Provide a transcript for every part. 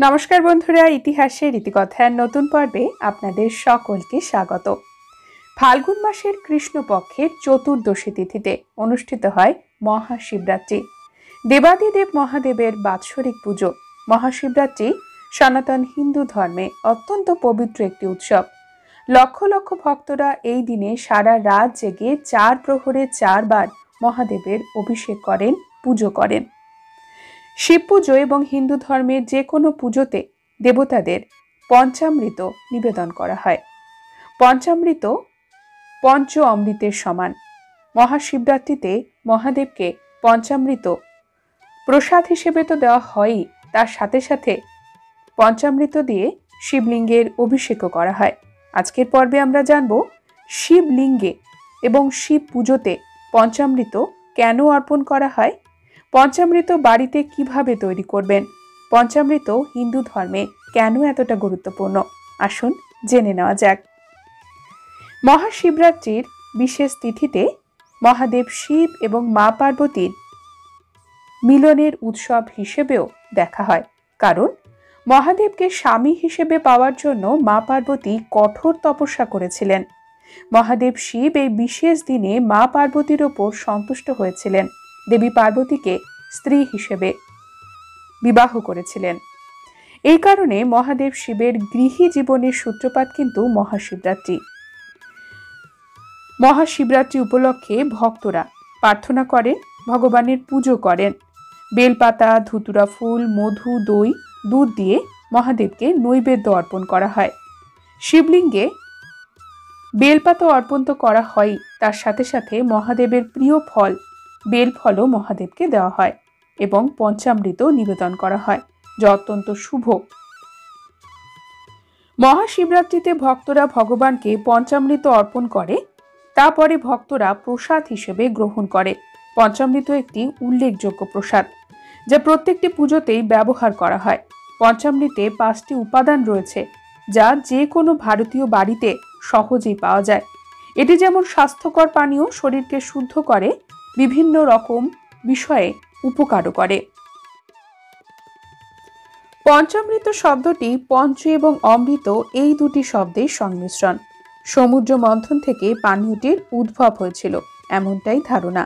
নমস্কার বন্ধুরা, ইতিহাসের ইতিকথার নতুন পর্বে আপনাদের সকলকে স্বাগত। ফাল্গুন মাসের কৃষ্ণপক্ষের চতুর্দশী তিথিতে অনুষ্ঠিত হয় মহাশিবরাত্রি। দেবাদিদেব মহাদেবের বাৎসরিক পুজো। মহাশিবরাত্রি সনাতন হিন্দু ধর্মে অত্যন্ত পবিত্র একটি উৎসব। লক্ষ লক্ষ ভক্তরা এই দিনে সারা রাত জেগে 4 প্রহরে 4 বার মহাদেবের অভিষেক করেন, পুজো করেন। শিব পুজো এবং হিন্দু ধর্মের যে কোনো পুজোতে দেবতাদের পঞ্চামৃত নিবেদন করা হয়। পঞ্চামৃত পঞ্চ অমৃতের সমান। মহাশিবরাত্রিতে মহাদেবকে পঞ্চামৃত প্রসাদ হিসেবে তো দেওয়া হয়ই, তার সাথে সাথে পঞ্চামৃত দিয়ে শিবলিঙ্গের অভিষেকও করা হয়। আজকের পর্বে আমরা জানব শিবলিঙ্গে এবং শিব পুজোতে পঞ্চামৃত কেন অর্পণ করা হয়, পঞ্চামৃত বাড়িতে কিভাবে তৈরি করবেন, পঞ্চামৃত হিন্দু ধর্মে কেন এতটা গুরুত্বপূর্ণ। আসুন জেনে নেওয়া যাক। মহাশিবরাত্রির বিশেষ তিথিতে মহাদেব শিব এবং মা পার্বতীর মিলনের উৎসব হিসেবেও দেখা হয়, কারণ মহাদেবকে স্বামী হিসেবে পাওয়ার জন্য মা পার্বতী কঠোর তপস্যা করেছিলেন। মহাদেব শিব এই বিশেষ দিনে মা পার্বতীর ওপর সন্তুষ্ট হয়েছিলেন, দেবী পার্বতীকে স্ত্রী হিসেবে বিবাহ করেছিলেন। এই কারণে মহাদেব শিবের গৃহী জীবনের সূত্রপাত কিন্তু মহাশিবরাত্রি। মহাশিবরাত্রি উপলক্ষে ভক্তরা প্রার্থনা করেন, ভগবানের পুজো করেন। বেলপাতা, ধুতুরা ফুল, মধু, দই, দুধ দিয়ে মহাদেবকে নৈবেদ্য অর্পণ করা হয়। শিবলিঙ্গে বেলপাতা অর্পণ তো করা হয়, তার সাথে সাথে মহাদেবের প্রিয় ফল বেলফলও মহাদেবকে দেওয়া হয় এবং পঞ্চামৃত নিবেদন করা হয়, যা অত্যন্ত শুভ। মহাশিবরাত্রিতে ভক্তরা ভগবানকে পঞ্চামৃত অর্পণ করে, তারপরে ভক্তরা প্রসাদ হিসেবে গ্রহণ করে। পঞ্চামৃত একটি উল্লেখযোগ্য প্রসাদ, যা প্রত্যেকটি পুজোতেই ব্যবহার করা হয়। পঞ্চামৃতে 5টি উপাদান রয়েছে, যা যে কোনো ভারতীয় বাড়িতে সহজেই পাওয়া যায়। এটি যেমন স্বাস্থ্যকর পানীয়, শরীরকে শুদ্ধ করে, বিভিন্ন রকম বিষয়ে উপকারও করে। পঞ্চামৃত শব্দটি পঞ্চ এবং অমৃত এই দুটি শব্দের সংমিশ্রণ। সমুদ্র মন্থন থেকে পানীয়টির উদ্ভব হয়েছিল, এমনটাই ধারণা।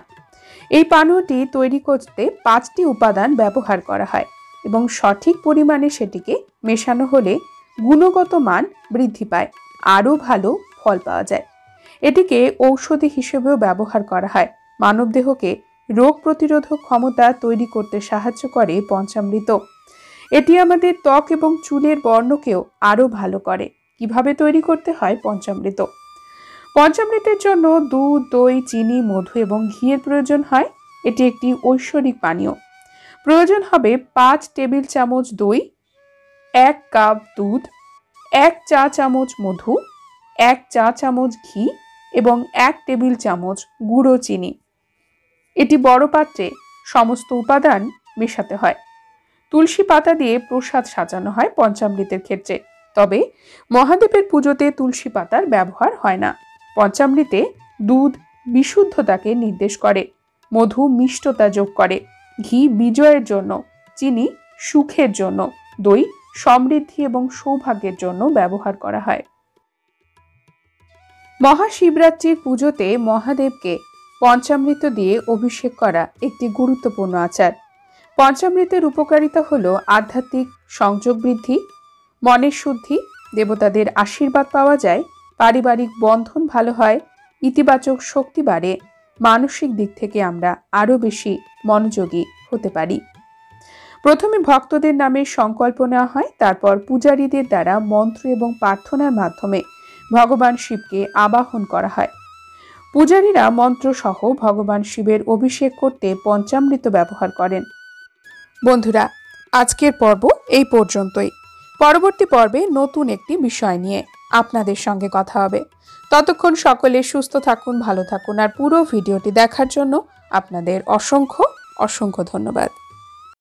এই পানীয়টি তৈরি করতে 5টি উপাদান ব্যবহার করা হয় এবং সঠিক পরিমাণে সেটিকে মেশানো হলে গুণগত মান বৃদ্ধি পায়, আরও ভালো ফল পাওয়া যায়। এটিকে ঔষধি হিসেবেও ব্যবহার করা হয়। মানবদেহকে রোগ প্রতিরোধক ক্ষমতা তৈরি করতে সাহায্য করে পঞ্চামৃত। এটি আমাদের ত্বক এবং চুলের বর্ণকেও আরও ভালো করে। কিভাবে তৈরি করতে হয় পঞ্চামৃত? পঞ্চামৃতের জন্য দুধ, দই, চিনি, মধু এবং ঘিয়ের প্রয়োজন হয়। এটি একটি ঐশ্বরিক পানীয়। প্রয়োজন হবে 5 টেবিল চামচ দই, 1 কাপ দুধ, 1 চা চামচ মধু, 1 চা চামচ ঘি এবং 1 টেবিল চামচ গুঁড়ো চিনি। এটি বড় পাত্রে সমস্ত উপাদান মেশাতে হয়। তুলসী পাতা দিয়ে প্রসাদ সাজানো হয় পঞ্চামৃতের ক্ষেত্রে, তবে মহাদেবের পুজোতে তুলসী পাতার ব্যবহার হয় না। পঞ্চামৃতে দুধ বিশুদ্ধতাকে নির্দেশ করে, মধু মিষ্টতা যোগ করে, ঘি বিজয়ের জন্য, চিনি সুখের জন্য, দই সমৃদ্ধি এবং সৌভাগ্যের জন্য ব্যবহার করা হয়। মহাশিবরাত্রির পুজোতে মহাদেবকে পঞ্চামৃত দিয়ে অভিষেক করা একটি গুরুত্বপূর্ণ আচার। পঞ্চামৃতের উপকারিতা হল আধ্যাত্মিক সংযোগ বৃদ্ধি, মনের শুদ্ধি, দেবতাদের আশীর্বাদ পাওয়া যায়, পারিবারিক বন্ধন ভালো হয়, ইতিবাচক শক্তি বাড়ে, মানসিক দিক থেকে আমরা আরও বেশি মনোযোগী হতে পারি। প্রথমে ভক্তদের নামে সংকল্প নেওয়া হয়, তারপর পূজারীদের দ্বারা মন্ত্র এবং প্রার্থনার মাধ্যমে ভগবান শিবকে আবাহন করা হয়। পূজারীরা মন্ত্র সহ ভগবান শিবের অভিষেক করতে পঞ্চামৃত ব্যবহার করেন। বন্ধুরা, আজকের পর্ব এই পর্যন্তই। পরবর্তী পর্বে নতুন একটি বিষয় নিয়ে আপনাদের সঙ্গে কথা হবে। ততক্ষণ সকলে সুস্থ থাকুন, ভালো থাকুন, আর পুরো ভিডিওটি দেখার জন্য আপনাদের অসংখ্য অসংখ্য ধন্যবাদ।